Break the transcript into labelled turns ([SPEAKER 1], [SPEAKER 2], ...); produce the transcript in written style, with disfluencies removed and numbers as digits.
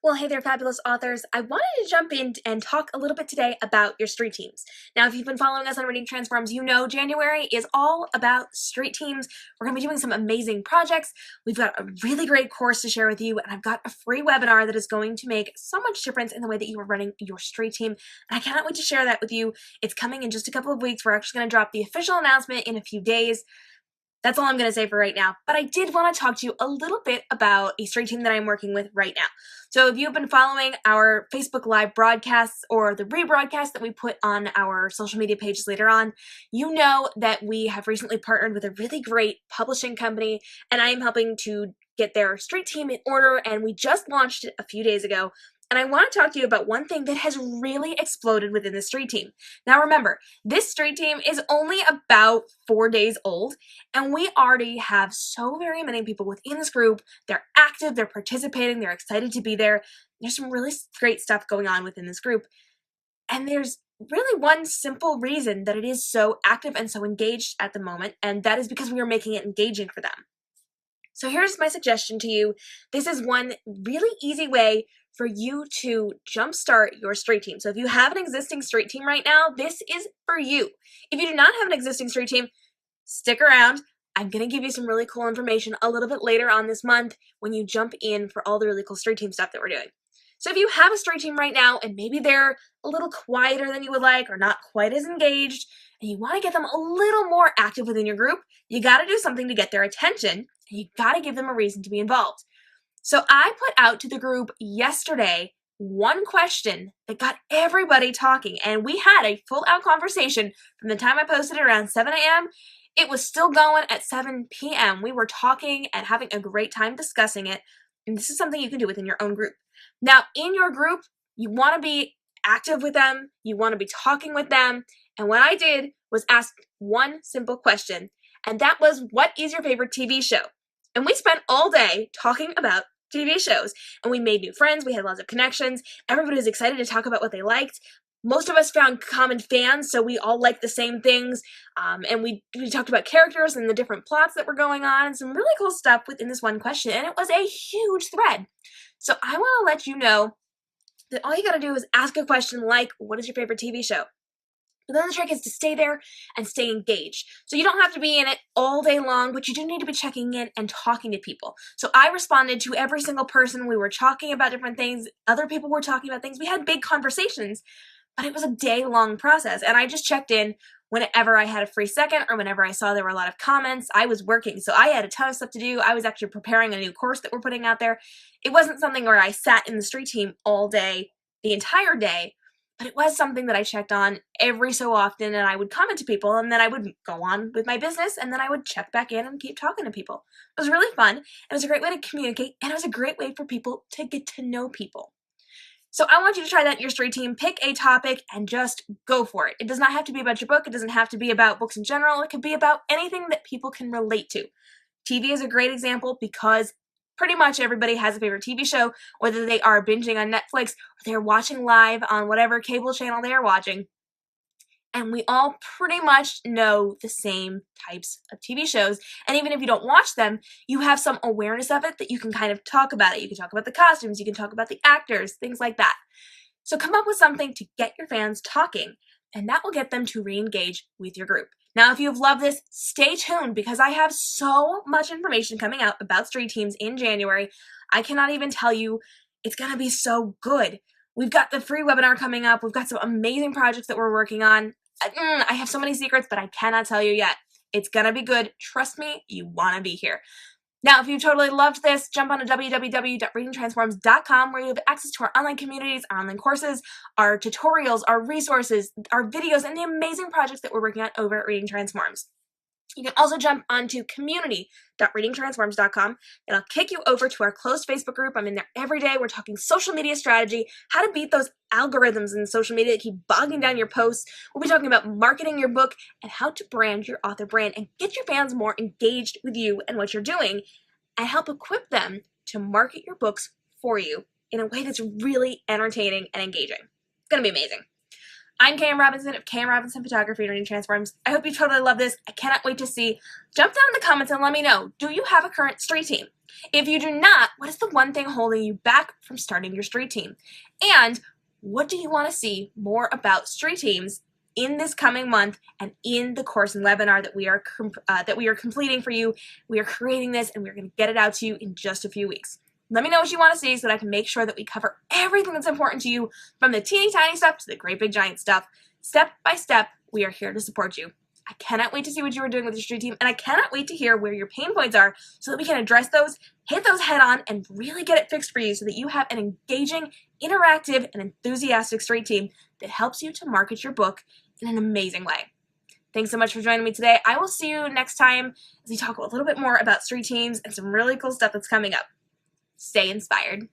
[SPEAKER 1] Well, hey there, fabulous authors. I wanted to jump in and talk a little bit today about your street teams. Now, if you've been following us on Reading Transforms, you know January is all about street teams. We're going to be doing some amazing projects. We've got a really great course to share with you, and I've got a free webinar that is going to make so much difference in the way that you are running your street team. And I cannot wait to share that with you. It's coming in just a couple of weeks. We're actually going to drop the official announcement in a few days. That's all I'm going to say for right now, but I did want to talk to you a little bit about a street team that I'm working with right now. So if you've been following our Facebook Live broadcasts or the rebroadcast that we put on our social media pages later on, you know that we have recently partnered with a really great publishing company, and I am helping to get their street team in order, and we just launched it a few days ago. And I want to talk to you about one thing that has really exploded within the street team. Now remember, this street team is only about 4 days old, and we already have so very many people within this group. They're active, they're participating, they're excited to be there. There's some really great stuff going on within this group. And there's really one simple reason that it is so active and so engaged at the moment, and that is because we are making it engaging for them. So here's my suggestion to you. This is one really easy way for you to jumpstart your street team. So if you have an existing street team right now, this is for you. If you do not have an existing street team, stick around. I'm going to give you some really cool information a little bit later on this month when you jump in for all the really cool street team stuff that we're doing. So if you have a street team right now and maybe they're a little quieter than you would like or not quite as engaged, and you want to get them a little more active within your group, you got to do something to get their attention, and you got to give them a reason to be involved. So I put out to the group yesterday one question that got everybody talking, and we had a full-out conversation from the time I posted it around 7 a.m. It was still going at 7 p.m. We were talking and having a great time discussing it, and this is something you can do within your own group. Now, in your group, you want to be active with them, you want to be talking with them, and what I did was ask one simple question, and that was, what is your favorite TV show? And we spent all day talking about TV shows, and we made new friends, we had lots of connections, everybody was excited to talk about what they liked. Most of us found common fans, so we all liked the same things, and we talked about characters and the different plots that were going on, and some really cool stuff within this one question, and it was a huge thread. So I want to let you know that all you got to do is ask a question like, what is your favorite TV show? But then the trick is to stay there and stay engaged. So you don't have to be in it all day long, but you do need to be checking in and talking to people. So I responded to every single person. We were talking about different things. Other people were talking about things. We had big conversations, but it was a day-long process. And I just checked in whenever I had a free second or whenever I saw there were a lot of comments. I was working, so I had a ton of stuff to do. I was actually preparing a new course that we're putting out there. It wasn't something where I sat in the street team all day, the entire day, but it was something that I checked on every so often, and I would comment to people, and then I would go on with my business, and then I would check back in and keep talking to people. It was really fun. It was a great way to communicate, and it was a great way for people to get to know people. So I want you to try that in your street team. Pick a topic and just go for it. It does not have to be about your book. It doesn't have to be about books in general. It could be about anything that people can relate to. TV is a great example because pretty much everybody has a favorite TV show, whether they are binging on Netflix or they're watching live on whatever cable channel they are watching. And we all pretty much know the same types of TV shows. And even if you don't watch them, you have some awareness of it that you can kind of talk about it. You can talk about the costumes, you can talk about the actors, things like that. So come up with something to get your fans talking, and that will get them to re-engage with your group. Now, if you've loved this, stay tuned because I have so much information coming out about street teams in January. I cannot even tell you, it's going to be so good. We've got the free webinar coming up. We've got some amazing projects that we're working on. I have so many secrets, but I cannot tell you yet. It's going to be good. Trust me, you want to be here. Now, if you totally loved this, jump on to www.readingtransforms.com where you have access to our online communities, our online courses, our tutorials, our resources, our videos, and the amazing projects that we're working on over at Reading Transforms. You can also jump onto community.readingtransforms.com. It'll kick you over to our closed Facebook group. I'm in there every day. We're talking social media strategy, how to beat those algorithms in social media that keep bogging down your posts. We'll be talking about marketing your book and how to brand your author brand and get your fans more engaged with you and what you're doing and help equip them to market your books for you in a way that's really entertaining and engaging. It's going to be amazing. I'm Cam Robinson of Cam Robinson Photography and Reading Transforms. I hope you totally love this. I cannot wait to see. Jump down in the comments and let me know, do you have a current street team? If you do not, what is the one thing holding you back from starting your street team? And what do you want to see more about street teams in this coming month and in the course and webinar that we are completing for you? We are creating this and we're going to get it out to you in just a few weeks. Let me know what you want to see so that I can make sure that we cover everything that's important to you, from the teeny tiny stuff to the great big giant stuff. Step by step, we are here to support you. I cannot wait to see what you are doing with your street team, and I cannot wait to hear where your pain points are so that we can address those, hit those head on, and really get it fixed for you so that you have an engaging, interactive, and enthusiastic street team that helps you to market your book in an amazing way. Thanks so much for joining me today. I will see you next time as we talk a little bit more about street teams and some really cool stuff that's coming up. Stay inspired.